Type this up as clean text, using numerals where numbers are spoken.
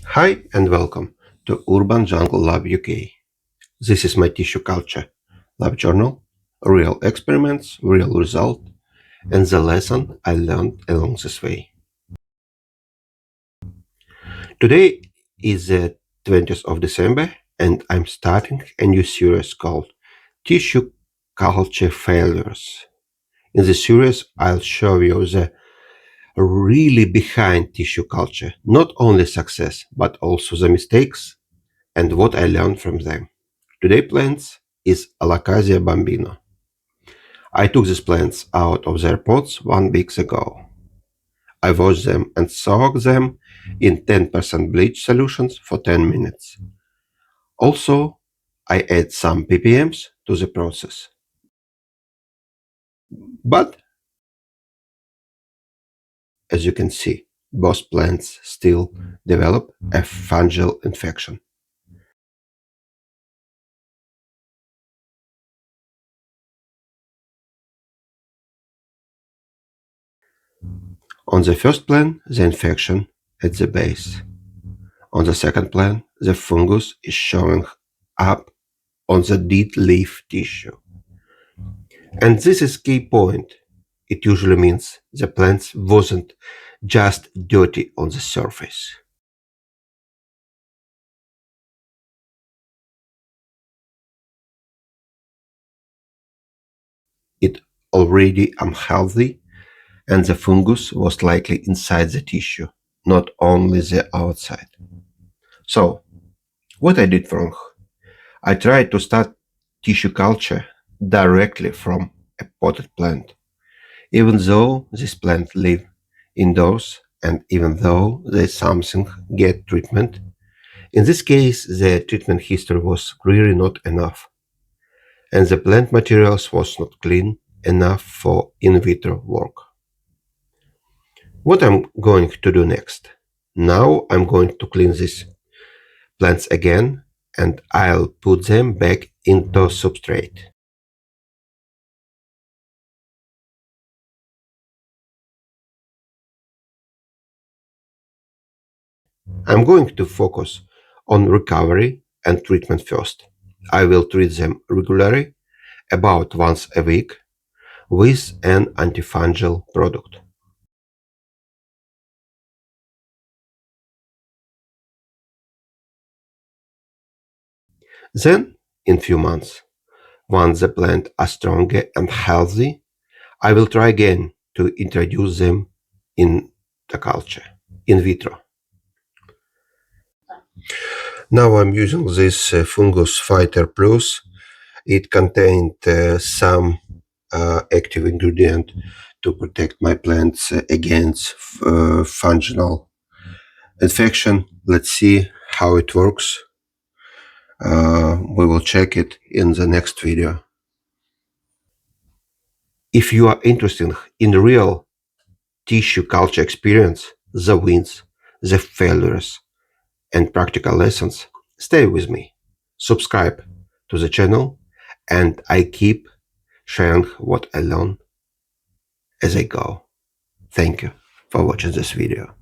Hi and welcome to Urban Jungle Lab UK. This is my tissue culture lab journal, real experiments, real result, and the lesson I learned along this way. Today is the 20th of December and I'm starting a new series called Tissue Culture Failures. In this series, I'll show you the really behind tissue culture, not only success, but also the mistakes and what I learned from them. Today plants is Alocasia bambino. I took these plants out of their pots 1 week ago. I washed them and soaked them in 10% bleach solutions for 10 minutes. Also, I add some ppms to the process. But as you can see, both plants still develop a fungal infection. On the first plant, the infection at the base. On the second plant, the fungus is showing up on the dead leaf tissue. And this is key point. It usually means the plant wasn't just dirty on the surface. It already unhealthy and the fungus was likely inside the tissue, not only the outside. So, what I did wrong? I tried to start tissue culture directly from a potted plant, even though this plant live indoors and even though they something get treatment. In this case, the treatment history was really not enough, and the plant materials was not clean enough for in vitro work. What I'm going to do next? Now I'm going to clean these plants again, and I'll put them back into substrate. I'm going to focus on recovery and treatment first. I will treat them regularly, about once a week, with an antifungal product. Then, in few months, once the plant are stronger and healthy, I will try again to introduce them in the culture, in vitro. Now I'm using this Fungus Fighter Plus. It contained some active ingredient to protect my plants against fungal infection. Let's see how it works. We will check it in the next video. If you are interested in real tissue culture experience, the wins, the failures, and practical lessons, stay with me. Subscribe to the channel, and I keep sharing what I learn as I go. Thank you for watching this video.